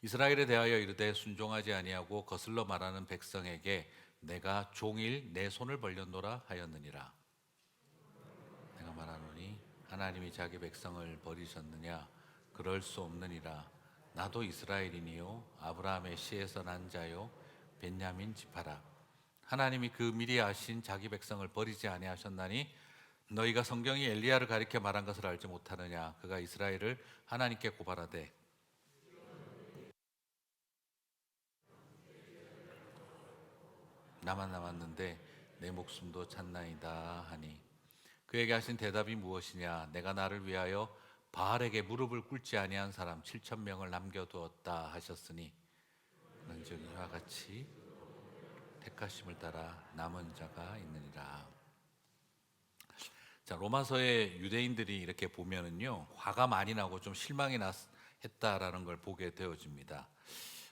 이스라엘에 대하여 이르되 순종하지 아니하고 거슬러 말하는 백성에게 내가 종일 내 손을 벌렸노라 하였느니라. 내가 말하노니 하나님이 자기 백성을 버리셨느냐? 그럴 수 없느니라. 나도 이스라엘이니요 아브라함의 씨에서 난 자요 벤야민 지파라. 하나님이 그 미리 아신 자기 백성을 버리지 아니하셨나니 너희가 성경이 엘리야를 가리켜 말한 것을 알지 못하느냐? 그가 이스라엘을 하나님께 고발하되 나만 남았는데 내 목숨도 찾나이다 하니 그에게 하신 대답이 무엇이냐? 내가 나를 위하여 바알에게 무릎을 꿇지 아니한 사람 7천 명을 남겨두었다 하셨으니 그런즉 이와 같이 택하심을 따라 남은 자가 있느니라. 자, 로마서의 유대인들이 이렇게 보면은요 화가 많이 나고 좀 실망이 했다라는 걸 보게 되어집니다.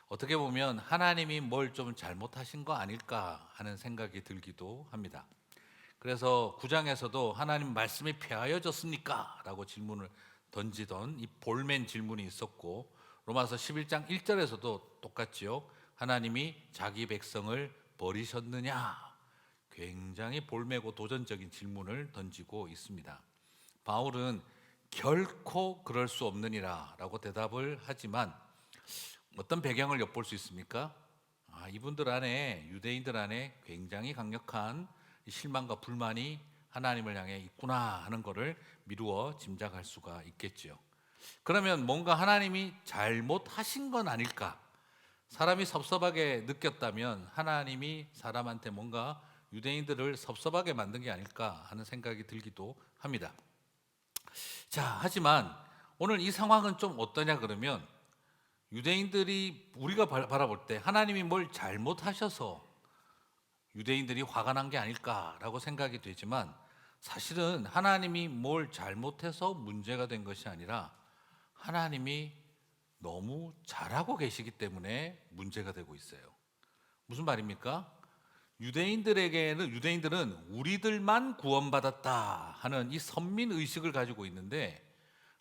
어떻게 보면 하나님이 뭘 좀 잘못하신 거 아닐까 하는 생각이 들기도 합니다. 그래서 9장에서도 하나님 말씀이 폐하여졌습니까? 라고 질문을 던지던 이 볼멘 질문이 있었고, 로마서 11장 1절에서도 똑같지요. 하나님이 자기 백성을 버리셨느냐? 굉장히 볼매고 도전적인 질문을 던지고 있습니다. 바울은 결코 그럴 수 없느니라 라고 대답을 하지만 어떤 배경을 엿볼 수 있습니까? 이분들 안에, 유대인들 안에 굉장히 강력한 실망과 불만이 하나님을 향해 있구나 하는 것을 미루어 짐작할 수가 있겠죠. 그러면 뭔가 하나님이 잘못하신 건 아닐까? 사람이 섭섭하게 느꼈다면 하나님이 사람한테 뭔가 유대인들을 섭섭하게 만든 게 아닐까 하는 생각이 들기도 합니다. 자, 하지만 오늘 이 상황은 좀 어떠냐 그러면 유대인들이 우리가 바라볼 때 하나님이 뭘 잘못하셔서 유대인들이 화가 난 게 아닐까라고 생각이 되지만 사실은 하나님이 뭘 잘못해서 문제가 된 것이 아니라 하나님이 너무 잘하고 계시기 때문에 문제가 되고 있어요. 무슨 말입니까? 유대인들은 우리들만 구원받았다 하는 이 선민 의식을 가지고 있는데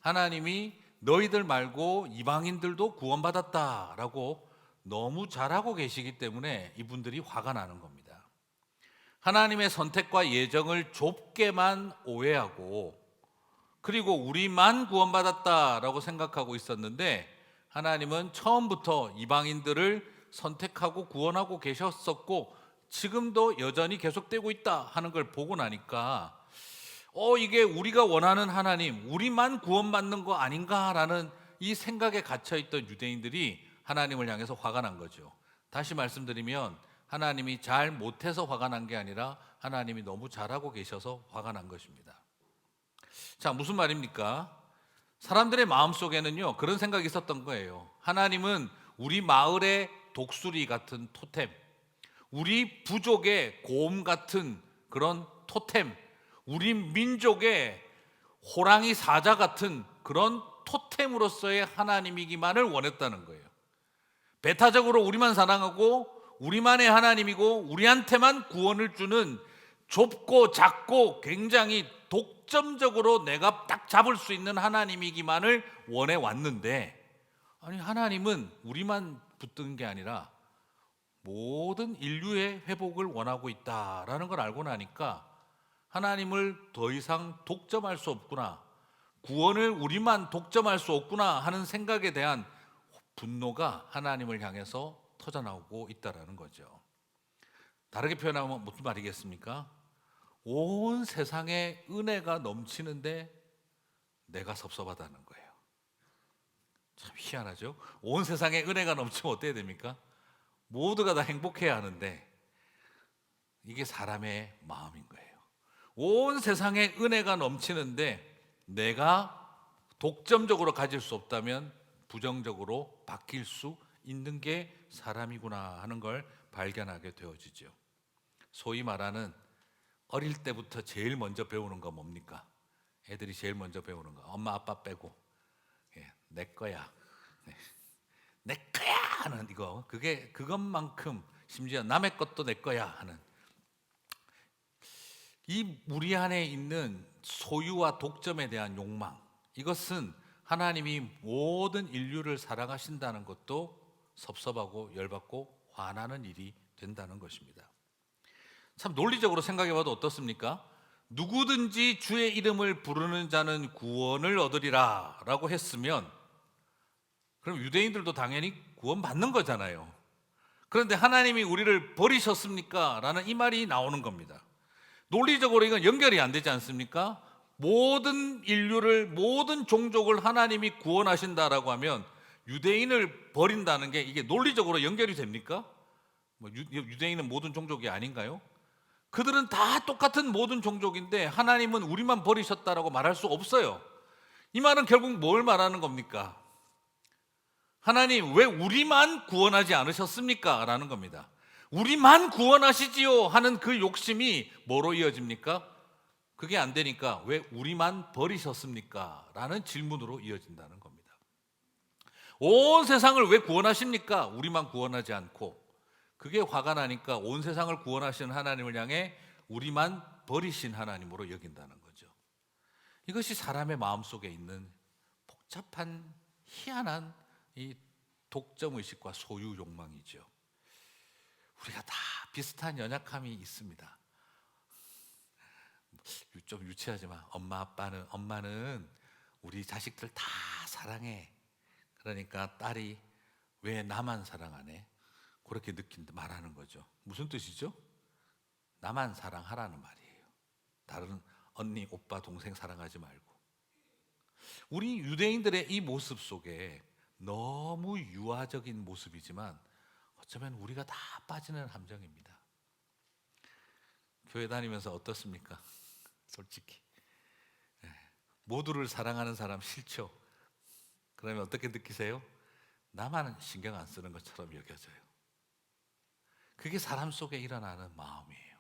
하나님이 너희들 말고 이방인들도 구원받았다라고 너무 잘하고 계시기 때문에 이분들이 화가 나는 겁니다. 하나님의 선택과 예정을 좁게만 오해하고 그리고 우리만 구원받았다라고 생각하고 있었는데 하나님은 처음부터 이방인들을 선택하고 구원하고 계셨었고 지금도 여전히 계속되고 있다 하는 걸 보고 나니까 이게 우리가 원하는 하나님, 우리만 구원받는 거 아닌가라는 이 생각에 갇혀있던 유대인들이 하나님을 향해서 화가 난 거죠. 다시 말씀드리면 하나님이 잘 못해서 화가 난 게 아니라 하나님이 너무 잘하고 계셔서 화가 난 것입니다. 자, 무슨 말입니까? 사람들의 마음속에는요 그런 생각이 있었던 거예요. 하나님은 우리 마을의 독수리 같은 토템, 우리 부족의 곰 같은 그런 토템, 우리 민족의 호랑이 사자 같은 그런 토템으로서의 하나님이기만을 원했다는 거예요. 배타적으로 우리만 사랑하고 우리만의 하나님이고 우리한테만 구원을 주는 좁고 작고 굉장히 독점적으로 내가 딱 잡을 수 있는 하나님이기만을 원해 왔는데 아니 하나님은 우리만 붙든 게 아니라 모든 인류의 회복을 원하고 있다라는 걸 알고 나니까 하나님을 더 이상 독점할 수 없구나, 구원을 우리만 독점할 수 없구나 하는 생각에 대한 분노가 하나님을 향해서 터져나오고 있다라는 거죠. 다르게 표현하면 무슨 말이겠습니까? 온 세상에 은혜가 넘치는데 내가 섭섭하다는 거예요. 참 희한하죠? 온 세상에 은혜가 넘치면 어때야 됩니까? 모두가 다 행복해야 하는데 이게 사람의 마음인 거예요. 온 세상에 은혜가 넘치는데 내가 독점적으로 가질 수 없다면 부정적으로 바뀔 수 있는 게 사람이구나 하는 걸 발견하게 되어지죠. 소위 말하는 어릴 때부터 제일 먼저 배우는 거 뭡니까? 애들이 제일 먼저 배우는 거 엄마 아빠 빼고 내 거야, 내 거야 하는 이거, 그것만큼 심지어 남의 것도 내 거야 하는 이 우리 안에 있는 소유와 독점에 대한 욕망, 이것은 하나님이 모든 인류를 사랑하신다는 것도 섭섭하고 열받고 화나는 일이 된다는 것입니다. 참 논리적으로 생각해봐도 어떻습니까? 누구든지 주의 이름을 부르는 자는 구원을 얻으리라 라고 했으면 그럼 유대인들도 당연히 구원받는 거잖아요. 그런데 하나님이 우리를 버리셨습니까? 라는 이 말이 나오는 겁니다. 논리적으로 이건 연결이 안 되지 않습니까? 모든 인류를, 모든 종족을 하나님이 구원하신다라고 하면 유대인을 버린다는 게 이게 논리적으로 연결이 됩니까? 유대인은 모든 종족이 아닌가요? 그들은 다 똑같은 모든 종족인데 하나님은 우리만 버리셨다라고 말할 수 없어요. 이 말은 결국 뭘 말하는 겁니까? 하나님 왜 우리만 구원하지 않으셨습니까? 라는 겁니다. 우리만 구원하시지요 하는 그 욕심이 뭐로 이어집니까? 그게 안 되니까 왜 우리만 버리셨습니까? 라는 질문으로 이어진다는 겁니다. 온 세상을 왜 구원하십니까? 우리만 구원하지 않고. 그게 화가 나니까 온 세상을 구원하시는 하나님을 향해 우리만 버리신 하나님으로 여긴다는 거죠. 이것이 사람의 마음속에 있는 복잡한 희한한 이 독점의식과 소유 욕망이죠. 우리가 다 비슷한 연약함이 있습니다. 좀 유치하지만 엄마는 우리 자식들 다 사랑해. 그러니까 딸이 왜 나만 사랑 안 해? 그렇게 말하는 거죠. 무슨 뜻이죠? 나만 사랑하라는 말이에요. 다른 언니, 오빠, 동생 사랑하지 말고. 우리 유대인들의 이 모습 속에 너무 유아적인 모습이지만 어쩌면 우리가 다 빠지는 함정입니다. 교회 다니면서 어떻습니까? 솔직히 모두를 사랑하는 사람 싫죠? 그러면 어떻게 느끼세요? 나만 신경 안 쓰는 것처럼 여겨져요. 그게 사람 속에 일어나는 마음이에요.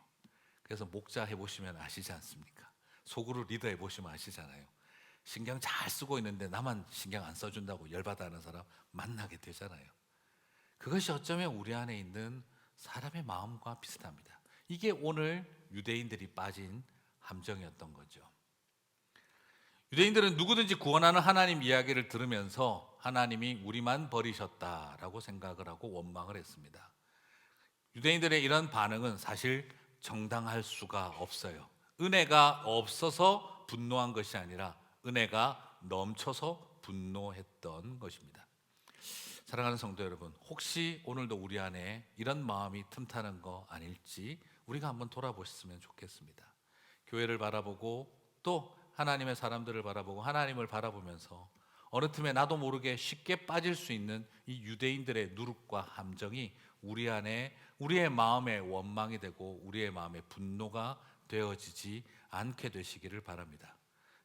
그래서 목자 해보시면 아시지 않습니까? 소그룹 리더 해보시면 아시잖아요. 신경 잘 쓰고 있는데 나만 신경 안 써준다고 열받아 하는 사람 만나게 되잖아요. 그것이 어쩌면 우리 안에 있는 사람의 마음과 비슷합니다. 이게 오늘 유대인들이 빠진 함정이었던 거죠. 유대인들은 누구든지 구원하는 하나님 이야기를 들으면서 하나님이 우리만 버리셨다라고 생각을 하고 원망을 했습니다. 유대인들의 이런 반응은 사실 정당할 수가 없어요. 은혜가 없어서 분노한 것이 아니라 은혜가 넘쳐서 분노했던 것입니다. 사랑하는 성도 여러분, 혹시 오늘도 우리 안에 이런 마음이 틈타는 거 아닐지 우리가 한번 돌아보셨으면 좋겠습니다. 교회를 바라보고 또 하나님의 사람들을 바라보고 하나님을 바라보면서 어느 틈에 나도 모르게 쉽게 빠질 수 있는 이 유대인들의 누룩과 함정이 우리 안에 우리의 마음의 원망이 되고 우리의 마음의 분노가 되어지지 않게 되시기를 바랍니다.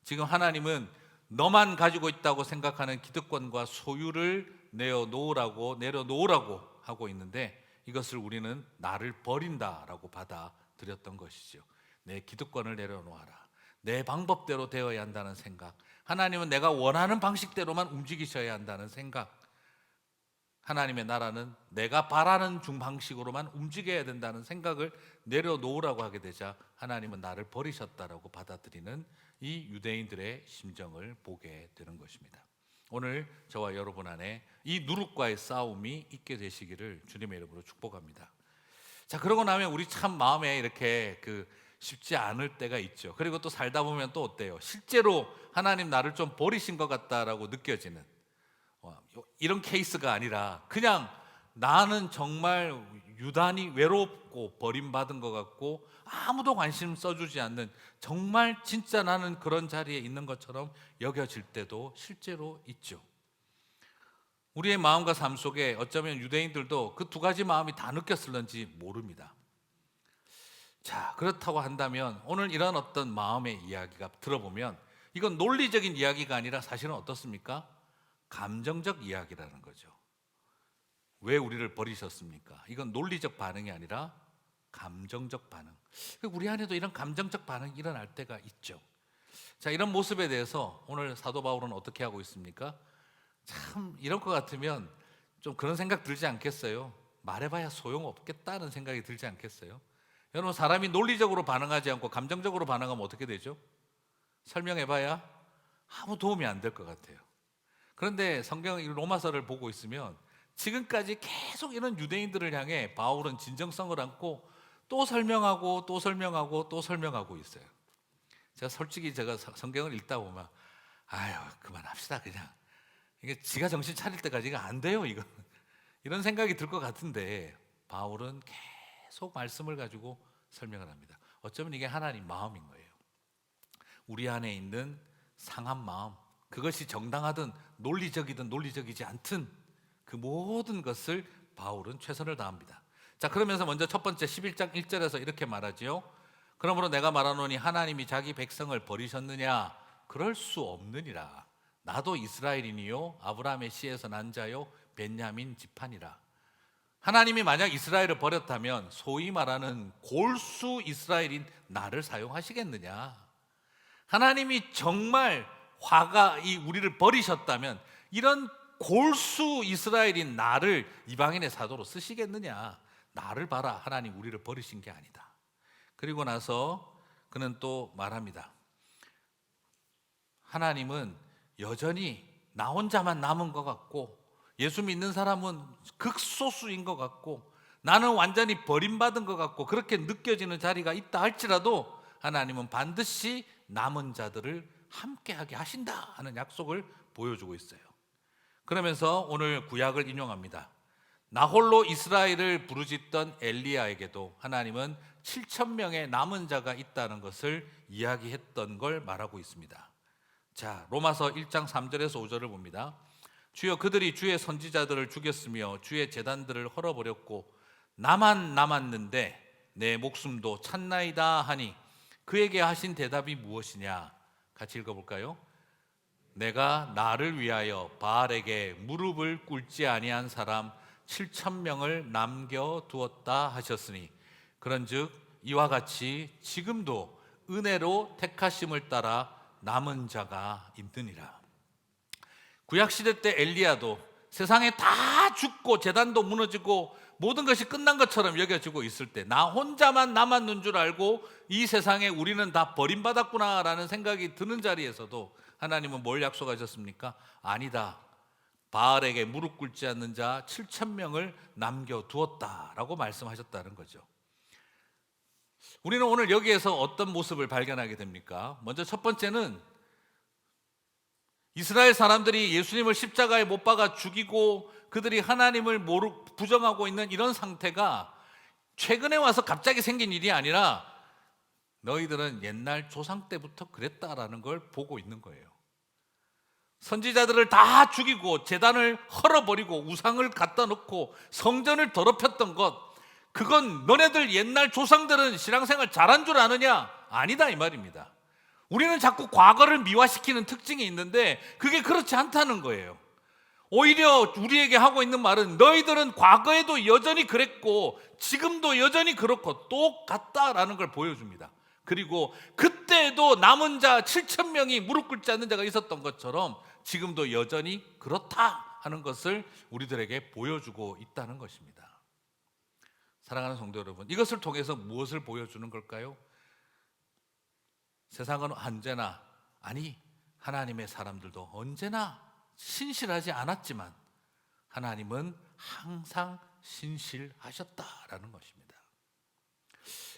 지금 하나님은 너만 가지고 있다고 생각하는 기득권과 소유를 내려놓으라고 하고 있는데 이것을 우리는 나를 버린다라고 받아들였던 것이죠. 내 기득권을 내려놓아라. 내 방법대로 되어야 한다는 생각. 하나님은 내가 원하는 방식대로만 움직이셔야 한다는 생각. 하나님의 나라는 내가 바라는 방식으로만 움직여야 된다는 생각을 내려놓으라고 하게 되자 하나님은 나를 버리셨다라고 받아들이는 이 유대인들의 심정을 보게 되는 것입니다. 오늘 저와 여러분 안에 이 누룩과의 싸움이 있게 되시기를 주님의 이름으로 축복합니다. 자, 그러고 나면 우리 참 마음에 이렇게 쉽지 않을 때가 있죠. 그리고 또 살다 보면 또 어때요? 실제로 하나님 나를 좀 버리신 것 같다라고 느껴지는 이런 케이스가 아니라 그냥 나는 정말 유단히 외롭고 버림받은 것 같고 아무도 관심 써주지 않는 정말 진짜 나는 그런 자리에 있는 것처럼 여겨질 때도 실제로 있죠. 우리의 마음과 삶 속에 어쩌면 유대인들도 그 두 가지 마음이 다 느꼈을런지 모릅니다. 자, 그렇다고 한다면 오늘 이런 어떤 마음의 이야기가 들어보면 이건 논리적인 이야기가 아니라 사실은 어떻습니까? 감정적 이야기라는 거죠. 왜 우리를 버리셨습니까? 이건 논리적 반응이 아니라 감정적 반응. 우리 안에도 이런 감정적 반응이 일어날 때가 있죠. 자, 이런 모습에 대해서 오늘 사도 바울은 어떻게 하고 있습니까? 참 이럴 것 같으면 좀 그런 생각 들지 않겠어요? 말해봐야 소용없겠다는 생각이 들지 않겠어요? 여러분, 사람이 논리적으로 반응하지 않고 감정적으로 반응하면 어떻게 되죠? 설명해봐야 아무 도움이 안 될 것 같아요. 그런데 성경 로마서를 보고 있으면 지금까지 계속 이런 유대인들을 향해 바울은 진정성을 안고 또 설명하고 또 설명하고 또 설명하고 있어요. 제가 솔직히 성경을 읽다 보면 아유 그만합시다 그냥 이게 지가 정신 차릴 때까지가 안 돼요 이거 이런 생각이 들 것 같은데 바울은 계속 말씀을 가지고 설명을 합니다. 어쩌면 이게 하나님 마음인 거예요. 우리 안에 있는 상한 마음, 그것이 정당하든 논리적이든 논리적이지 않든 그 모든 것을 바울은 최선을 다합니다. 자, 그러면서 먼저 첫 번째 11장 1절에서 이렇게 말하지요. 그러므로 내가 말하노니 하나님이 자기 백성을 버리셨느냐? 그럴 수 없느니라. 나도 이스라엘인이요 아브라함의 씨에서 난 자요 벤야민 지파니라. 하나님이 만약 이스라엘을 버렸다면 소위 말하는 골수 이스라엘인 나를 사용하시겠느냐? 하나님이 정말 우리를 버리셨다면 이런 골수 이스라엘인 나를 이방인의 사도로 쓰시겠느냐? 나를 봐라, 하나님 우리를 버리신 게 아니다. 그리고 나서 그는 또 말합니다. 하나님은 여전히 나 혼자만 남은 것 같고 예수 믿는 사람은 극소수인 것 같고 나는 완전히 버림받은 것 같고 그렇게 느껴지는 자리가 있다 할지라도 하나님은 반드시 남은 자들을 함께하게 하신다 하는 약속을 보여주고 있어요. 그러면서 오늘 구약을 인용합니다. 나 홀로 이스라엘을 부르짖던 엘리야에게도 하나님은 7,000명의 남은 자가 있다는 것을 이야기했던 걸 말하고 있습니다. 자, 로마서 1장 3절에서 5절을 봅니다. 주여 그들이 주의 선지자들을 죽였으며 주의 제단들을 헐어버렸고 나만 남았는데 내 목숨도 찼나이다 하니 그에게 하신 대답이 무엇이냐? 같이 읽어볼까요? 내가 나를 위하여 바알에게 무릎을 꿇지 아니한 사람 7,000명을 남겨두었다 하셨으니 그런즉 이와 같이 지금도 은혜로 택하심을 따라 남은 자가 있느니라. 구약시대 때 엘리야도 세상에 다 죽고 제단도 무너지고 모든 것이 끝난 것처럼 여겨지고 있을 때 나 혼자만 남았는 줄 알고 이 세상에 우리는 다 버림받았구나 라는 생각이 드는 자리에서도 하나님은 뭘 약속하셨습니까? 아니다, 바알에게 무릎 꿇지 않는 자 7,000명을 남겨두었다라고 말씀하셨다는 거죠. 우리는 오늘 여기에서 어떤 모습을 발견하게 됩니까? 먼저 첫 번째는 이스라엘 사람들이 예수님을 십자가에 못 박아 죽이고 그들이 하나님을 부정하고 있는 이런 상태가 최근에 와서 갑자기 생긴 일이 아니라 너희들은 옛날 조상 때부터 그랬다라는 걸 보고 있는 거예요. 선지자들을 다 죽이고 제단을 헐어버리고 우상을 갖다 놓고 성전을 더럽혔던 것, 그건 너네들 옛날 조상들은 신앙생활 잘한 줄 아느냐? 아니다 이 말입니다. 우리는 자꾸 과거를 미화시키는 특징이 있는데 그게 그렇지 않다는 거예요. 오히려 우리에게 하고 있는 말은 너희들은 과거에도 여전히 그랬고 지금도 여전히 그렇고 똑같다라는 걸 보여줍니다. 그리고 그때에도 남은 자 7,000명이 무릎 꿇지 않는 자가 있었던 것처럼 지금도 여전히 그렇다 하는 것을 우리들에게 보여주고 있다는 것입니다. 사랑하는 성도 여러분, 이것을 통해서 무엇을 보여주는 걸까요? 세상은 언제나, 아니 하나님의 사람들도 언제나 신실하지 않았지만 하나님은 항상 신실하셨다라는 것입니다.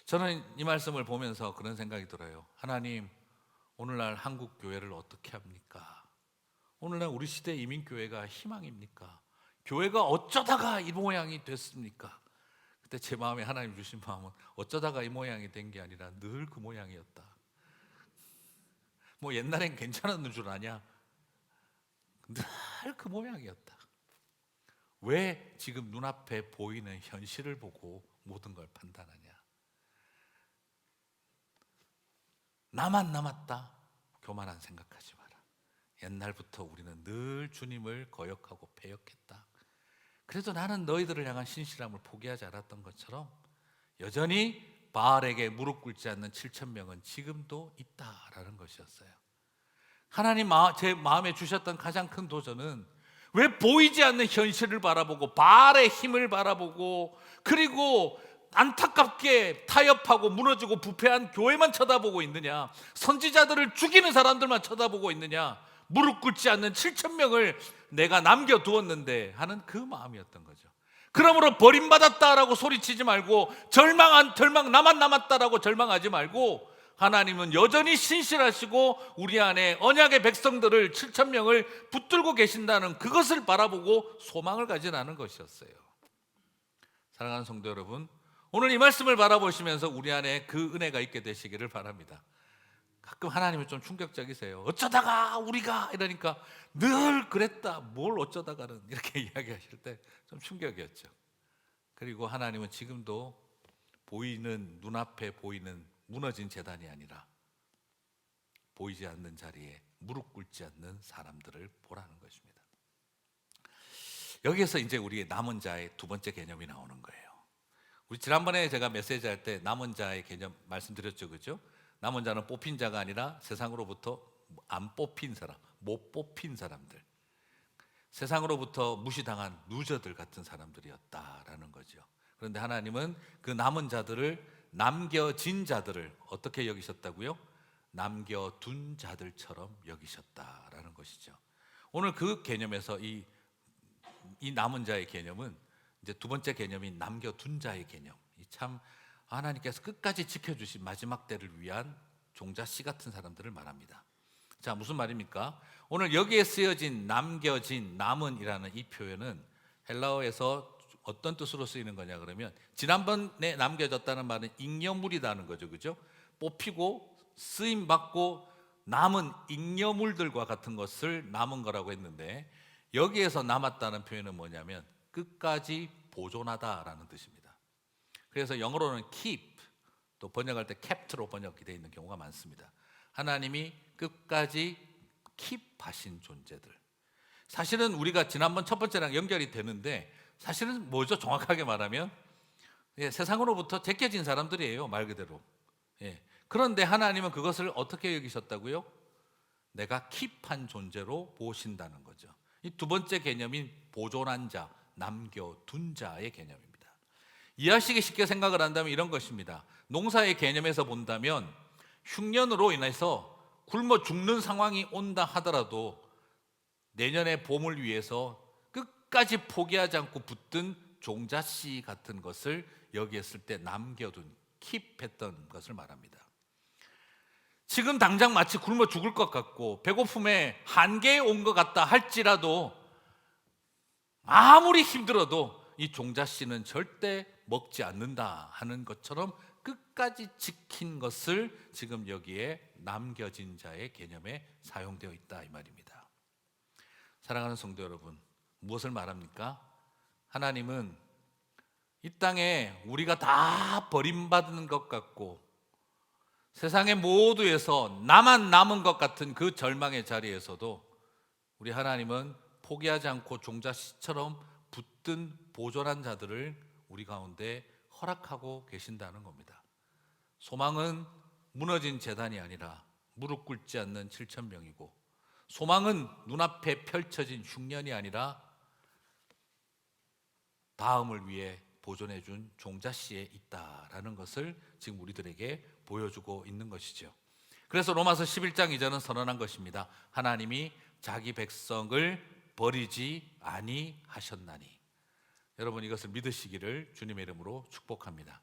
저는 이 말씀을 보면서 그런 생각이 들어요. 하나님, 오늘날 한국 교회를 어떻게 합니까? 오늘날 우리 시대 이민교회가 희망입니까? 교회가 어쩌다가 이 모양이 됐습니까? 그때 제 마음에 하나님 주신 마음은 어쩌다가 이 모양이 된 게 아니라 늘 그 모양이었다. 뭐 옛날엔 괜찮았는 줄 아냐? 늘 그 모양이었다. 왜 지금 눈앞에 보이는 현실을 보고 모든 걸 판단하냐? 나만 남았다, 교만한 생각하지 마라. 옛날부터 우리는 늘 주님을 거역하고 배역했다. 그래도 나는 너희들을 향한 신실함을 포기하지 않았던 것처럼 여전히 바알에게 무릎 꿇지 않는 7,000명은 지금도 있다라는 것이었어요. 하나님 제 마음에 주셨던 가장 큰 도전은 왜 보이지 않는 현실을 바라보고 바알의 힘을 바라보고 그리고 안타깝게 타협하고 무너지고 부패한 교회만 쳐다보고 있느냐? 선지자들을 죽이는 사람들만 쳐다보고 있느냐? 무릎 꿇지 않는 7천 명을 내가 남겨두었는데 하는 그 마음이었던 거죠. 그러므로 버림받았다라고 소리치지 말고 절망 나만 남았다라고 절망하지 말고 하나님은 여전히 신실하시고 우리 안에 언약의 백성들을 7천 명을 붙들고 계신다는 그것을 바라보고 소망을 가지라는 것이었어요. 사랑하는 성도 여러분, 오늘 이 말씀을 바라보시면서 우리 안에 그 은혜가 있게 되시기를 바랍니다. 가끔 하나님은 좀 충격적이세요. 어쩌다가 우리가 이러니까 늘 그랬다, 뭘 어쩌다가는 이렇게 이야기하실 때 좀 충격이었죠. 그리고 하나님은 지금도 보이는, 눈앞에 보이는 무너진 제단이 아니라 보이지 않는 자리에 무릎 꿇지 않는 사람들을 보라는 것입니다. 여기에서 이제 우리의 남은 자의 두 번째 개념이 나오는 거예요. 우리 지난번에 제가 메시지 할 때 남은 자의 개념 말씀드렸죠, 그죠? 남은 자는 뽑힌 자가 아니라 세상으로부터 안 뽑힌 사람, 못 뽑힌 사람들, 세상으로부터 무시당한 루저들 같은 사람들이었다라는 거죠. 그런데 하나님은 그 남은 자들을, 남겨진 자들을 어떻게 여기셨다고요? 남겨둔 자들처럼 여기셨다라는 것이죠. 오늘 그 개념에서 이 남은 자의 개념은 이제 두 번째 개념인 남겨둔 자의 개념, 참 하나님께서 끝까지 지켜주신 마지막 때를 위한 종자 씨 같은 사람들을 말합니다. 자, 무슨 말입니까? 오늘 여기에 쓰여진 남겨진, 남은이라는 이 표현은 헬라어에서 어떤 뜻으로 쓰이는 거냐 그러면, 지난번에 남겨졌다는 말은 잉여물이라는 거죠, 그죠? 뽑히고 쓰임 받고 남은 잉여물들과 같은 것을 남은 거라고 했는데, 여기에서 남았다는 표현은 뭐냐면 끝까지 보존하다라는 뜻입니다. 그래서 영어로는 keep, 또 번역할 때 capt로 번역이 되어 있는 경우가 많습니다. 하나님이 끝까지 킵하신 존재들. 사실은 우리가 지난번 첫 번째랑 연결이 되는데, 사실은 뭐죠? 정확하게 말하면 세상으로부터 제껴진 사람들이에요, 말 그대로. 그런데 하나님은 그것을 어떻게 여기셨다고요? 내가 킵한 존재로 보신다는 거죠. 이 두 번째 개념인 보존한 자, 남겨둔 자의 개념입니다. 이해하시기 쉽게 생각을 한다면 이런 것입니다. 농사의 개념에서 본다면 흉년으로 인해서 굶어 죽는 상황이 온다 하더라도 내년의 봄을 위해서 끝까지 포기하지 않고 붙든 종자씨 같은 것을 여기에 쓸 때 남겨둔, 킵했던 것을 말합니다. 지금 당장 마치 굶어 죽을 것 같고 배고픔에 한계에 온 것 같다 할지라도 아무리 힘들어도 이 종자씨는 절대 먹지 않는다 하는 것처럼 끝까지 지킨 것을 지금 여기에 남겨진 자의 개념에 사용되어 있다 이 말입니다. 사랑하는 성도 여러분, 무엇을 말합니까? 하나님은 이 땅에 우리가 다 버림받는 것 같고 세상의 모두에서 나만 남은 것 같은 그 절망의 자리에서도 우리 하나님은 포기하지 않고 종자씨처럼 붙든 보존한 자들을 우리 가운데 허락하고 계신다는 겁니다. 소망은 무너진 제단이 아니라 무릎 꿇지 않는 7천 명이고, 소망은 눈앞에 펼쳐진 흉년이 아니라 다음을 위해 보존해 준 종자씨에 있다라는 것을 지금 우리들에게 보여주고 있는 것이죠. 그래서 로마서 11장 2절은 선언한 것입니다. 하나님이 자기 백성을 버리지 아니하셨나니. 여러분, 이것을 믿으시기를 주님의 이름으로 축복합니다.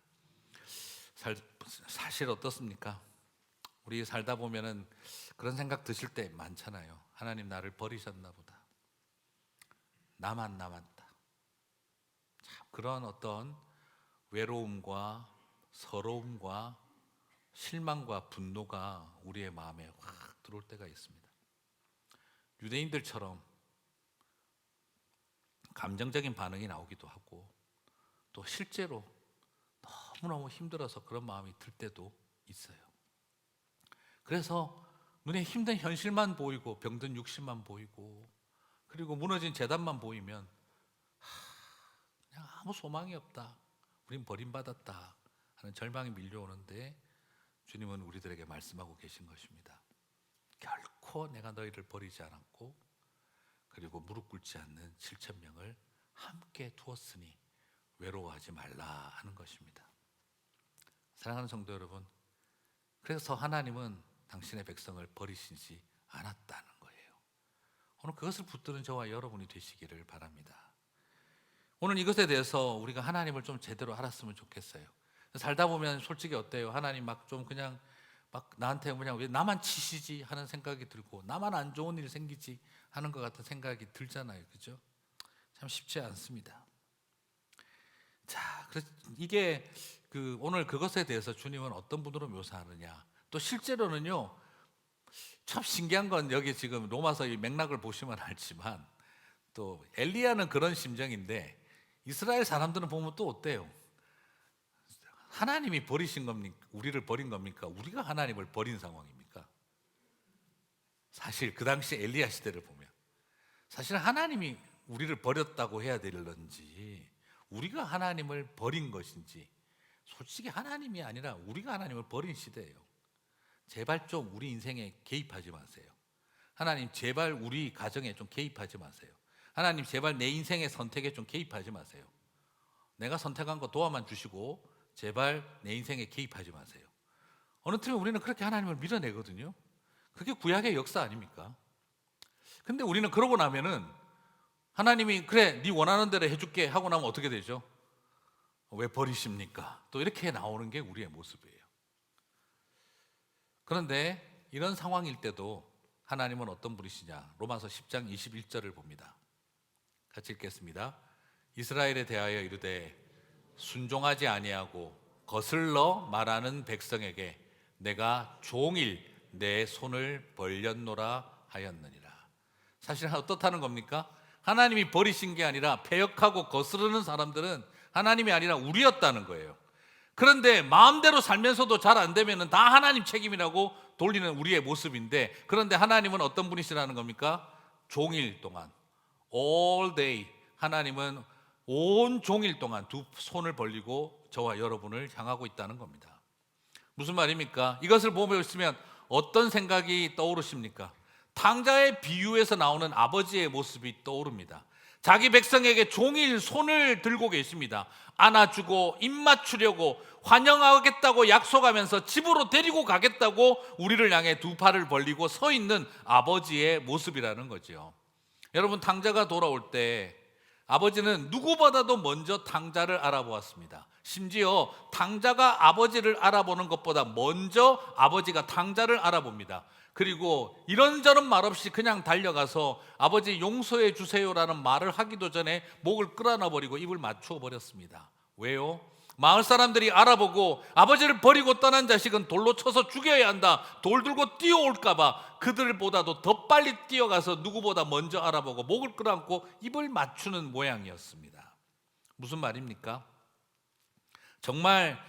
사실 어떻습니까? 우리 살다 보면은 그런 생각 드실 때 많잖아요. 하나님 나를 버리셨나 보다. 나만 남았다. 참 그런 어떤 외로움과 서러움과 실망과 분노가 우리의 마음에 확 들어올 때가 있습니다. 유대인들처럼 감정적인 반응이 나오기도 하고, 또 실제로 너무너무 힘들어서 그런 마음이 들 때도 있어요. 그래서 눈에 힘든 현실만 보이고 병든 육신만 보이고 그리고 무너진 제단만 보이면 그냥 아무 소망이 없다, 우린 버림받았다 하는 절망이 밀려오는데, 주님은 우리들에게 말씀하고 계신 것입니다. 결코 내가 너희를 버리지 않았고 그리고 무릎 꿇지 않는 7천 명을 함께 두었으니 외로워하지 말라 하는 것입니다. 사랑하는 성도 여러분, 그래서 하나님은 당신의 백성을 버리시지 않았다는 거예요. 오늘 그것을 붙드는 저와 여러분이 되시기를 바랍니다. 오늘 이것에 대해서 우리가 하나님을 좀 제대로 알았으면 좋겠어요. 살다 보면 솔직히 어때요? 하나님 막 좀 그냥 막 나한테 그냥 왜 나만 치시지 하는 생각이 들고, 나만 안 좋은 일 생기지 하는 것 같은 생각이 들잖아요. 그죠? 참 쉽지 않습니다. 자, 그래서 이게 오늘 그것에 대해서 주님은 어떤 분으로 묘사하느냐. 또 실제로는요, 참 신기한 건 여기 지금 로마서 이 맥락을 보시면 알지만, 또 엘리야는 그런 심정인데 이스라엘 사람들은 보면 또 어때요? 하나님이 버리신 겁니까? 우리를 버린 겁니까? 우리가 하나님을 버린 상황입니까? 사실 그 당시 엘리야 시대를 보면 사실 하나님이 우리를 버렸다고 해야 되는지, 우리가 하나님을 버린 것인지, 솔직히 하나님이 아니라 우리가 하나님을 버린 시대예요. 제발 좀 우리 인생에 개입하지 마세요. 하나님 제발 우리 가정에 좀 개입하지 마세요. 하나님 제발 내 인생의 선택에 좀 개입하지 마세요. 내가 선택한 거 도와만 주시고 제발 내 인생에 개입하지 마세요. 어느 틈에 우리는 그렇게 하나님을 밀어내거든요. 그게 구약의 역사 아닙니까? 근데 우리는 그러고 나면은 하나님이 그래 네 원하는 대로 해줄게 하고 나면 어떻게 되죠? 왜 버리십니까? 또 이렇게 나오는 게 우리의 모습이에요. 그런데 이런 상황일 때도 하나님은 어떤 분이시냐? 로마서 10장 21절을 봅니다. 같이 읽겠습니다. 이스라엘에 대하여 이르되 순종하지 아니하고 거슬러 말하는 백성에게 내가 종일 내 손을 벌렸노라 하였느니라. 사실 어떻다는 겁니까? 하나님이 버리신 게 아니라 패역하고 거스르는 사람들은 하나님이 아니라 우리였다는 거예요. 그런데 마음대로 살면서도 잘 안 되면 다 하나님 책임이라고 돌리는 우리의 모습인데, 그런데 하나님은 어떤 분이시라는 겁니까? 종일 동안, all day, 하나님은 온 종일 동안 두 손을 벌리고 저와 여러분을 향하고 있다는 겁니다. 무슨 말입니까? 이것을 보며 있으면 어떤 생각이 떠오르십니까? 탕자의 비유에서 나오는 아버지의 모습이 떠오릅니다. 자기 백성에게 종일 손을 들고 계십니다. 안아주고 입맞추려고 환영하겠다고 약속하면서 집으로 데리고 가겠다고 우리를 향해 두 팔을 벌리고 서 있는 아버지의 모습이라는 거죠. 여러분, 탕자가 돌아올 때 아버지는 누구보다도 먼저 탕자를 알아보았습니다. 심지어 탕자가 아버지를 알아보는 것보다 먼저 아버지가 탕자를 알아봅니다. 그리고 이런저런 말 없이 그냥 달려가서 아버지 용서해 주세요라는 말을 하기도 전에 목을 끌어놔버리고 입을 맞추어 버렸습니다. 왜요? 마을 사람들이 알아보고 아버지를 버리고 떠난 자식은 돌로 쳐서 죽여야 한다, 돌 들고 뛰어올까봐 그들보다도 더 빨리 뛰어가서 누구보다 먼저 알아보고 목을 끌어안고 입을 맞추는 모양이었습니다. 무슨 말입니까? 정말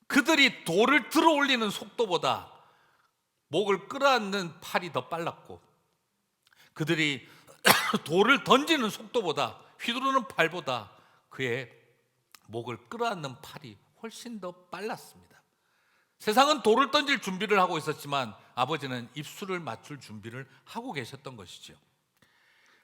그들이 돌을 들어 올리는 속도보다 목을 끌어안는 팔이 더 빨랐고, 그들이 돌을 던지는 속도보다, 휘두르는 팔보다 그의 목을 끌어안는 팔이 훨씬 더 빨랐습니다. 세상은 돌을 던질 준비를 하고 있었지만 아버지는 입술을 맞출 준비를 하고 계셨던 것이죠.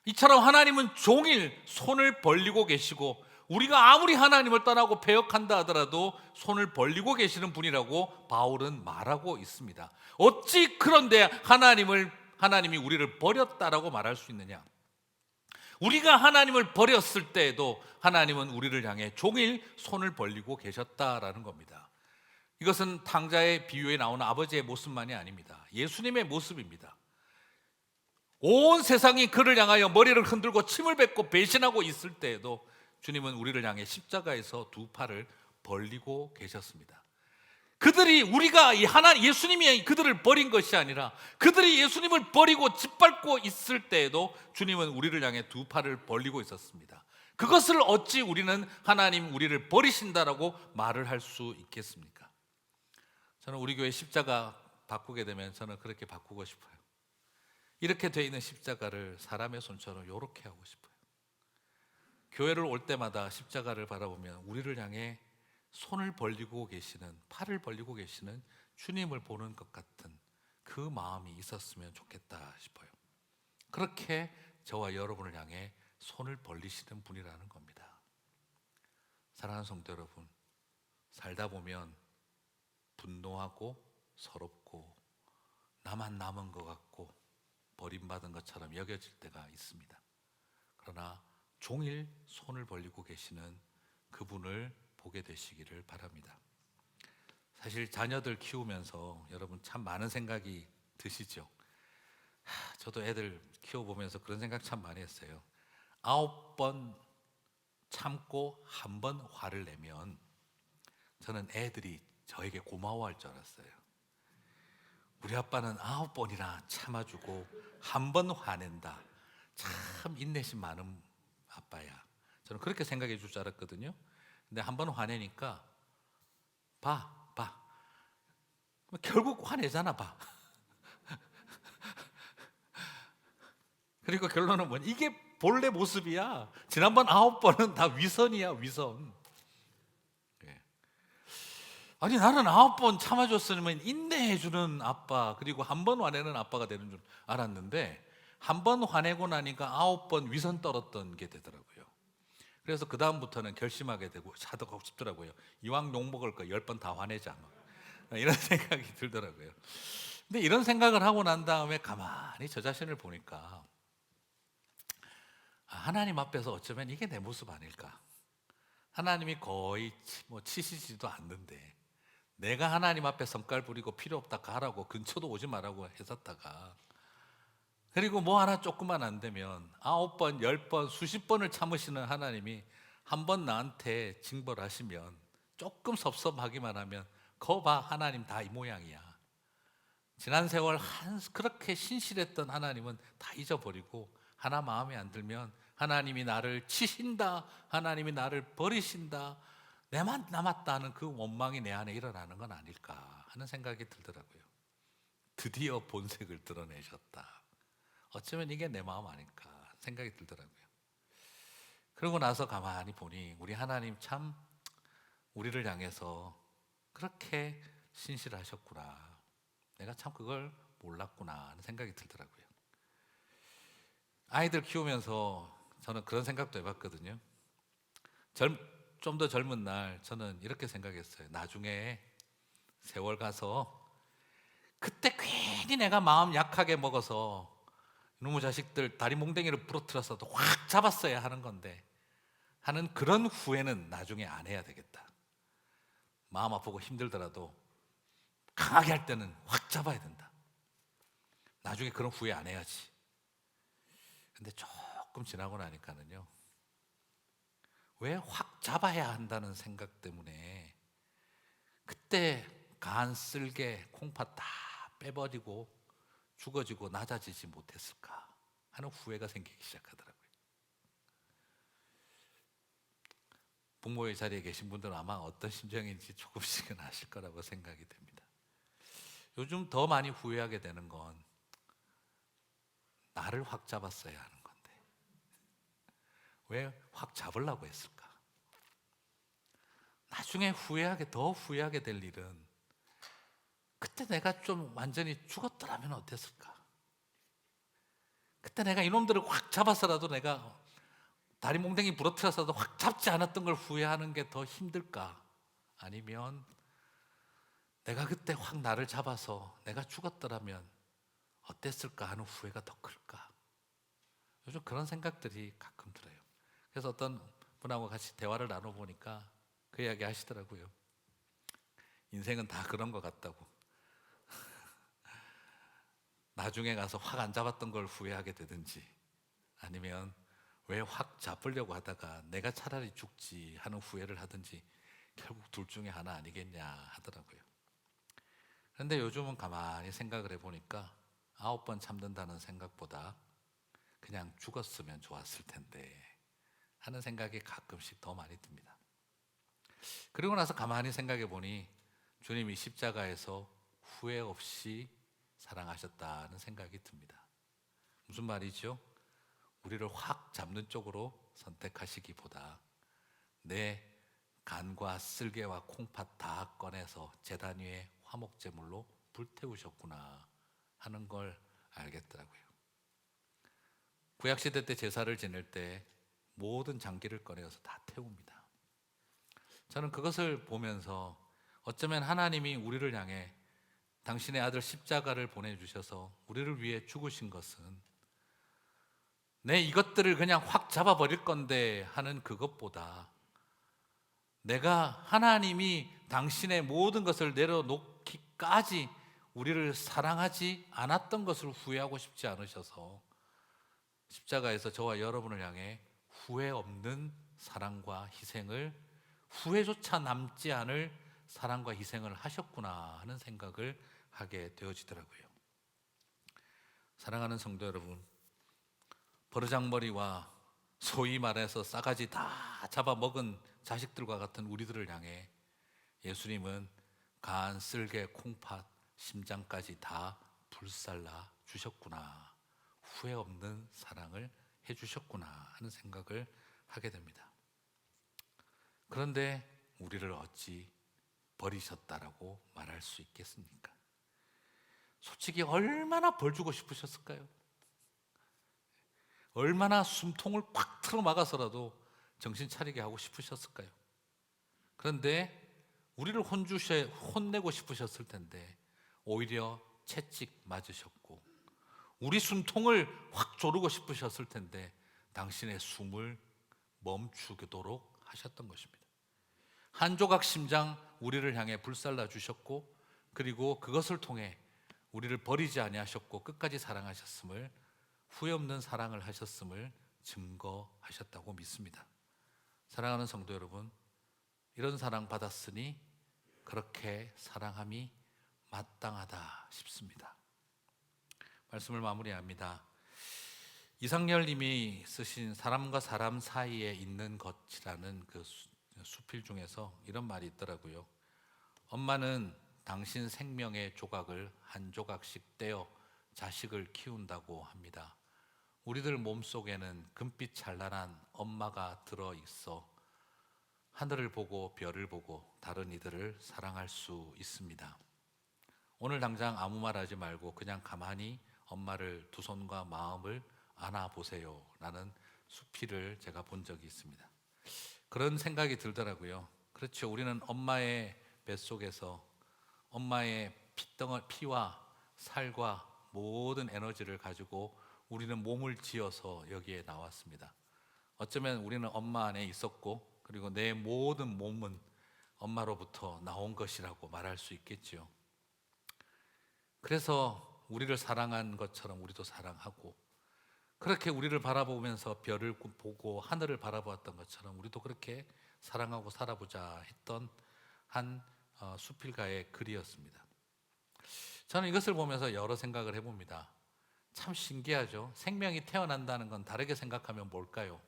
이처럼 하나님은 종일 손을 벌리고 계시고, 우리가 아무리 하나님을 떠나고 패역한다 하더라도 손을 벌리고 계시는 분이라고 바울은 말하고 있습니다. 어찌 그런데 하나님이 우리를 버렸다라고 말할 수 있느냐? 우리가 하나님을 버렸을 때에도 하나님은 우리를 향해 종일 손을 벌리고 계셨다라는 겁니다. 이것은 탕자의 비유에 나오는 아버지의 모습만이 아닙니다. 예수님의 모습입니다. 온 세상이 그를 향하여 머리를 흔들고 침을 뱉고 배신하고 있을 때에도 주님은 우리를 향해 십자가에서 두 팔을 벌리고 계셨습니다. 예수님이 그들을 버린 것이 아니라 그들이 예수님을 버리고 짓밟고 있을 때에도 주님은 우리를 향해 두 팔을 벌리고 있었습니다. 그것을 어찌 우리는 하나님 우리를 버리신다라고 말을 할 수 있겠습니까? 저는 우리 교회 십자가 바꾸게 되면 저는 그렇게 바꾸고 싶어요. 이렇게 돼 있는 십자가를 사람의 손처럼 이렇게 하고 싶어요. 교회를 올 때마다 십자가를 바라보면 우리를 향해 손을 벌리고 계시는, 팔을 벌리고 계시는 주님을 보는 것 같은 그 마음이 있었으면 좋겠다 싶어요. 그렇게 저와 여러분을 향해 손을 벌리시는 분이라는 겁니다. 사랑하는 성도 여러분, 살다 보면 분노하고 서럽고 나만 남은 것 같고 버림받은 것처럼 여겨질 때가 있습니다. 그러나 종일 손을 벌리고 계시는 그분을 보게 되시기를 바랍니다. 사실 자녀들 키우면서 여러분 참 많은 생각이 드시죠. 저도 애들 키워보면서 그런 생각 참 많이 했어요. 9번 참고 한 번 화를 내면 저는 애들이 저에게 고마워할 줄 알았어요. 우리 아빠는 9번이나 참아주고 한 번 화낸다. 참 인내심 많은 아빠야. 저는 그렇게 생각해 줄 줄 알았거든요. 근데 한 번 화내니까 봐. 결국 화내잖아, 봐. 그리고 결론은 뭐냐? 이게 본래 모습이야. 지난번 9번은 다 위선이야, 위선. 예. 아니 나는 9번 참아줬으면 인내해주는 아빠, 그리고 한 번 화내는 아빠가 되는 줄 알았는데 한 번 화내고 나니까 9번 위선 떨었던 게 되더라고요. 그래서 그 다음부터는 결심하게 되고 하고 싶더라고요. 이왕 욕먹을 거 10번 다 화내자, 이런 생각이 들더라고요. 근데 이런 생각을 하고 난 다음에 가만히 저 자신을 보니까 하나님 앞에서 어쩌면 이게 내 모습 아닐까. 하나님이 거의 치시지도 않는데 내가 하나님 앞에 성깔 부리고 필요 없다 가라고, 근처도 오지 말라고 했었다가, 그리고 뭐 하나 조금만 안 되면 9번, 10번, 수십 번을 참으시는 하나님이 한 번 나한테 징벌하시면 조금 섭섭하기만 하면 거 봐, 하나님 다 이 모양이야. 지난 세월 그렇게 신실했던 하나님은 다 잊어버리고 하나 마음에 안 들면 하나님이 나를 치신다, 하나님이 나를 버리신다, 내만 남았다는 그 원망이 내 안에 일어나는 건 아닐까 하는 생각이 들더라고요. 드디어 본색을 드러내셨다. 어쩌면 이게 내 마음 아닐까 생각이 들더라고요. 그러고 나서 가만히 보니 우리 하나님 참 우리를 향해서 그렇게 신실하셨구나. 내가 참 그걸 몰랐구나 하는 생각이 들더라고요. 아이들 키우면서 저는 그런 생각도 해봤거든요. 좀 더 젊은 날 저는 이렇게 생각했어요. 나중에 세월 가서 그때 괜히 내가 마음 약하게 먹어서 이놈의 자식들 다리 몽댕이를 부러뜨려서도 확 잡았어야 하는 건데 하는 그런 후회는 나중에 안 해야 되겠다. 마음 아프고 힘들더라도 강하게 할 때는 확 잡아야 된다. 나중에 그런 후회 안 해야지. 근데 조금 지나고 나니까는요, 왜 확 잡아야 한다는 생각 때문에 그때 간 쓸개 콩팥 다 빼버리고 죽어지고 낮아지지 못했을까 하는 후회가 생기기 시작하더라고요. 부모의 자리에 계신 분들은 아마 어떤 심정인지 조금씩은 아실 거라고 생각이 됩니다. 요즘 더 많이 후회하게 되는 건 나를 확 잡았어야 하는 건데 왜 확 잡으려고 했을까? 나중에 더 후회하게 될 일은 그때 내가 좀 완전히 죽었더라면 어땠을까? 그때 내가 이놈들을 확 잡아서라도, 내가 다리 몽댕이 부러뜨려서도 확 잡지 않았던 걸 후회하는 게 더 힘들까? 아니면 내가 그때 확 나를 잡아서 내가 죽었더라면 어땠을까 하는 후회가 더 클까? 요즘 그런 생각들이 가끔 들어요. 그래서 어떤 분하고 같이 대화를 나눠보니까 그 이야기 하시더라고요. 인생은 다 그런 것 같다고. 나중에 가서 확 안 잡았던 걸 후회하게 되든지, 아니면 왜 확 잡으려고 하다가 내가 차라리 죽지 하는 후회를 하든지, 결국 둘 중에 하나 아니겠냐 하더라고요. 그런데 요즘은 가만히 생각을 해보니까 9번 참는다는 생각보다 그냥 죽었으면 좋았을 텐데 하는 생각이 가끔씩 더 많이 듭니다. 그리고 나서 가만히 생각해 보니 주님이 십자가에서 후회 없이 사랑하셨다는 생각이 듭니다. 무슨 말이죠? 우리를 확 잡는 쪽으로 선택하시기보다 내 간과 쓸개와 콩팥 다 꺼내서 제단 위에 화목제물로 불태우셨구나 하는 걸 알겠더라고요. 구약시대 때 제사를 지낼 때 모든 장기를 꺼내서 다 태웁니다. 저는 그것을 보면서 어쩌면 하나님이 우리를 향해 당신의 아들 십자가를 보내주셔서 우리를 위해 죽으신 것은 내 이것들을 그냥 확 잡아버릴 건데 하는 그것보다 내가 하나님이 당신의 모든 것을 내려놓기까지 우리를 사랑하지 않았던 것을 후회하고 싶지 않으셔서 십자가에서 저와 여러분을 향해 후회 없는 사랑과 희생을, 후회조차 남지 않을 사랑과 희생을 하셨구나 하는 생각을 하게 되어지더라고요. 사랑하는 성도 여러분, 버르장머리와 소위 말해서 싸가지 다 잡아먹은 자식들과 같은 우리들을 향해 예수님은 간, 쓸개, 콩팥, 심장까지 다 불살라 주셨구나, 후회 없는 사랑을 해주셨구나 하는 생각을 하게 됩니다. 그런데 우리를 어찌 버리셨다라고 말할 수 있겠습니까? 솔직히 얼마나 벌 주고 싶으셨을까요? 얼마나 숨통을 꽉 틀어 막아서라도 정신 차리게 하고 싶으셨을까요? 그런데 우리를 혼내고 싶으셨을 텐데 오히려 채찍 맞으셨고, 우리 숨통을 확 조르고 싶으셨을 텐데 당신의 숨을 멈추도록 하셨던 것입니다. 한 조각 심장 우리를 향해 불살라 주셨고, 그리고 그것을 통해 우리를 버리지 아니하셨고 끝까지 사랑하셨음을, 후회 없는 사랑을 하셨음을 증거하셨다고 믿습니다. 사랑하는 성도 여러분, 이런 사랑 받았으니 그렇게 사랑함이 마땅하다 싶습니다. 말씀을 마무리합니다. 이상열 님이 쓰신 사람과 사람 사이에 있는 것이라는 그 수필 중에서 이런 말이 있더라고요. 엄마는 당신 생명의 조각을 한 조각씩 떼어 자식을 키운다고 합니다. 우리들 몸속에는 금빛 찬란한 엄마가 들어있어 하늘을 보고 별을 보고 다른 이들을 사랑할 수 있습니다. 오늘 당장 아무 말 하지 말고 그냥 가만히 엄마를 두 손과 마음을 안아보세요 라는 수필을 제가 본 적이 있습니다. 그런 생각이 들더라고요. 그렇죠. 우리는 엄마의 뱃속에서 엄마의 피와 살과 모든 에너지를 가지고 우리는 몸을 지어서 여기에 나왔습니다. 어쩌면 우리는 엄마 안에 있었고, 그리고 내 모든 몸은 엄마로부터 나온 것이라고 말할 수 있겠죠. 그래서 우리를 사랑한 것처럼 우리도 사랑하고, 그렇게 우리를 바라보면서 별을 보고 하늘을 바라보았던 것처럼 우리도 그렇게 사랑하고 살아보자 했던 한 수필가의 글이었습니다. 저는 이것을 보면서 여러 생각을 해봅니다. 참 신기하죠. 생명이 태어난다는 건 다르게 생각하면 뭘까요?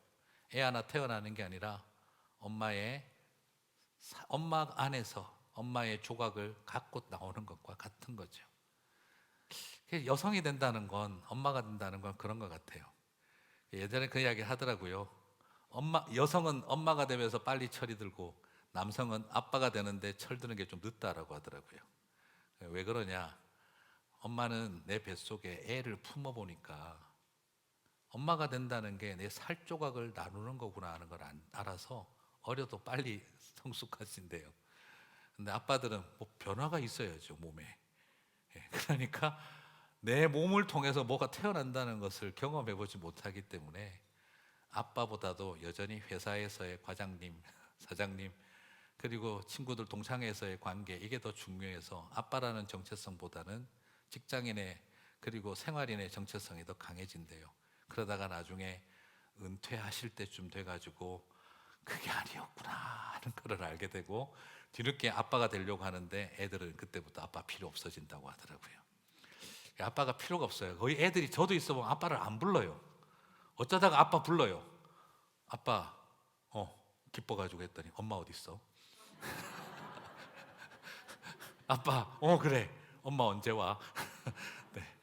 애 하나 태어나는 게 아니라 엄마 안에서 엄마의 조각을 갖고 나오는 것과 같은 거죠. 여성이 된다는 건, 엄마가 된다는 건 그런 것 같아요. 예전에 그 이야기 하더라고요. 여성은 엄마가 되면서 빨리 철이 들고 남성은 아빠가 되는데 철드는 게 좀 늦다라고 하더라고요. 왜 그러냐? 엄마는 내 뱃속에 애를 품어보니까 엄마가 된다는 게 내 살 조각을 나누는 거구나 하는 걸 알아서 어려도 빨리 성숙하신대요. 근데 아빠들은 뭐 변화가 있어야죠, 몸에. 그러니까 내 몸을 통해서 뭐가 태어난다는 것을 경험해보지 못하기 때문에 아빠보다도 여전히 회사에서의 과장님, 사장님, 그리고 친구들 동창회에서의 관계, 이게 더 중요해서 아빠라는 정체성보다는 직장인의 그리고 생활인의 정체성이 더 강해진대요. 그러다가 나중에 은퇴하실 때쯤 돼가지고 그게 아니었구나 하는 걸 알게 되고, 뒤늦게 아빠가 되려고 하는데 애들은 그때부터 아빠 필요 없어진다고 하더라고요. 아빠가 필요가 없어요. 거의 애들이, 저도 있어보면 아빠를 안 불러요. 어쩌다가 아빠 불러요. 아빠, 기뻐가지고 했더니 엄마 어디 있어? 아빠, 그래. 엄마 언제 와? 네.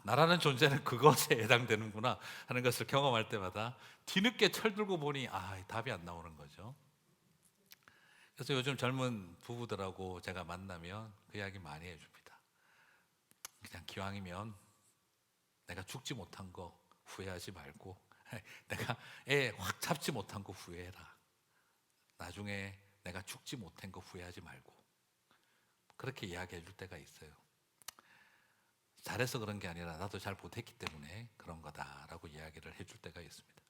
나라는 존재는 그것에 해당되는구나 하는 것을 경험할 때마다 뒤늦게 철들고 보니 답이 안 나오는 거죠. 그래서 요즘 젊은 부부들하고 제가 만나면 그 이야기 많이 해줍니다. 그냥 기왕이면 내가 죽지 못한 거 후회하지 말고 내가 애 확 잡지 못한 거 후회해라. 나중에 내가 죽지 못한 거 후회하지 말고, 그렇게 이야기해 줄 때가 있어요. 잘해서 그런 게 아니라 나도 잘 못했기 때문에 그런 거다라고 이야기를 해줄 때가 있습니다.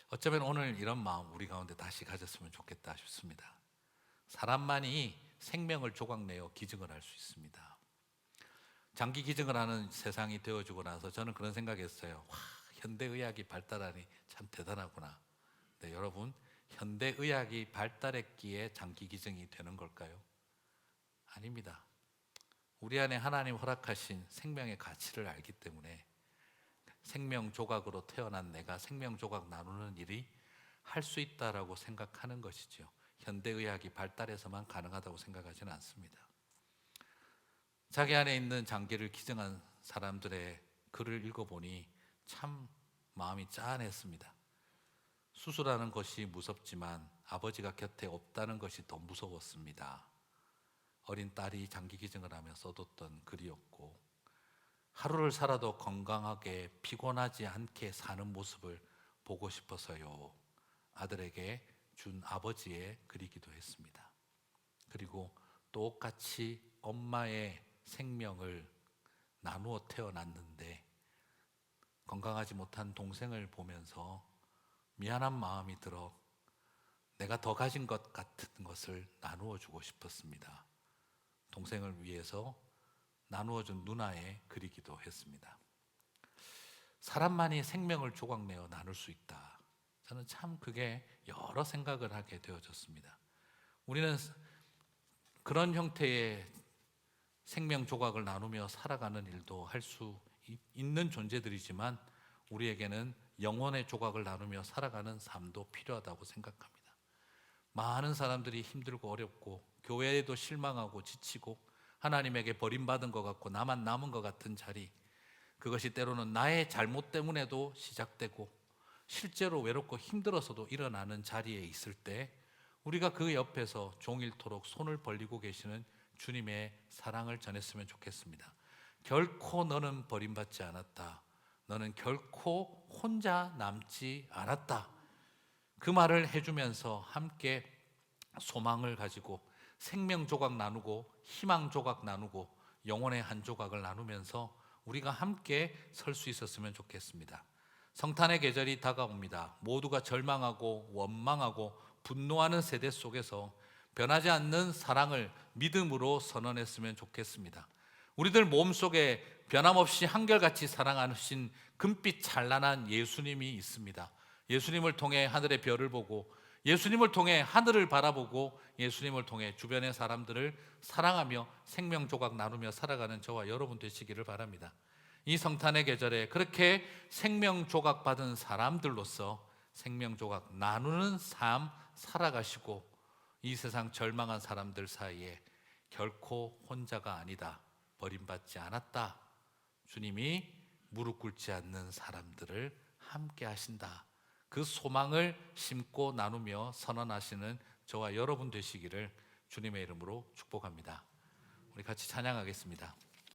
어쩌면 오늘 이런 마음 우리 가운데 다시 가졌으면 좋겠다 싶습니다. 사람만이 생명을 조각내어 기증을 할 수 있습니다. 장기 기증을 하는 세상이 되어주고 나서 저는 그런 생각했어요. 와, 현대의학이 발달하니 참 대단하구나. 네, 여러분, 현대의학이 발달했기에 장기 기증이 되는 걸까요? 아닙니다. 우리 안에 하나님 허락하신 생명의 가치를 알기 때문에 생명 조각으로 태어난 내가 생명 조각 나누는 일이 할 수 있다라고 생각하는 것이죠. 현대의학이 발달해서만 가능하다고 생각하지는 않습니다. 자기 안에 있는 장기를 기증한 사람들의 글을 읽어보니 참 마음이 짠했습니다. 수술하는 것이 무섭지만 아버지가 곁에 없다는 것이 더 무서웠습니다. 어린 딸이 장기 기증을 하며 써뒀던 글이었고, 하루를 살아도 건강하게 피곤하지 않게 사는 모습을 보고 싶어서요, 아들에게 준 아버지의 글이기도 했습니다. 그리고 똑같이 엄마의 생명을 나누어 태어났는데 건강하지 못한 동생을 보면서 미안한 마음이 들어 내가 더 가진 것 같은 것을 나누어 주고 싶었습니다. 동생을 위해서 나누어 준 누나의 글이기도 했습니다. 사람만이 생명을 조각내어 나눌 수 있다. 저는 참 그게 여러 생각을 하게 되어졌습니다. 우리는 그런 형태의 생명 조각을 나누며 살아가는 일도 할 수 있는 존재들이지만 우리에게는 영혼의 조각을 나누며 살아가는 삶도 필요하다고 생각합니다. 많은 사람들이 힘들고 어렵고 교회에도 실망하고 지치고 하나님에게 버림받은 것 같고 나만 남은 것 같은 자리, 그것이 때로는 나의 잘못 때문에도 시작되고 실제로 외롭고 힘들어서도 일어나는 자리에 있을 때 우리가 그 옆에서 종일토록 손을 벌리고 계시는 주님의 사랑을 전했으면 좋겠습니다. 결코 너는 버림받지 않았다. 너는 결코 혼자 남지 않았다. 그 말을 해주면서 함께 소망을 가지고 생명 조각 나누고 희망 조각 나누고 영혼의 한 조각을 나누면서 우리가 함께 설 수 있었으면 좋겠습니다. 성탄의 계절이 다가옵니다. 모두가 절망하고 원망하고 분노하는 세대 속에서 변하지 않는 사랑을 믿음으로 선언했으면 좋겠습니다. 우리들 몸속에 변함없이 한결같이 사랑하신 금빛 찬란한 예수님이 있습니다. 예수님을 통해 하늘의 별을 보고 예수님을 통해 하늘을 바라보고 예수님을 통해 주변의 사람들을 사랑하며 생명 조각 나누며 살아가는 저와 여러분 되시기를 바랍니다. 이 성탄의 계절에 그렇게 생명 조각 받은 사람들로서 생명 조각 나누는 삶 살아가시고 이 세상 절망한 사람들 사이에 결코 혼자가 아니다, 버림받지 않았다, 주님이 무릎 꿇지 않는 사람들을 함께 하신다, 그 소망을 심고 나누며 선언하시는 저와 여러분 되시기를 주님의 이름으로 축복합니다. 우리 같이 찬양하겠습니다.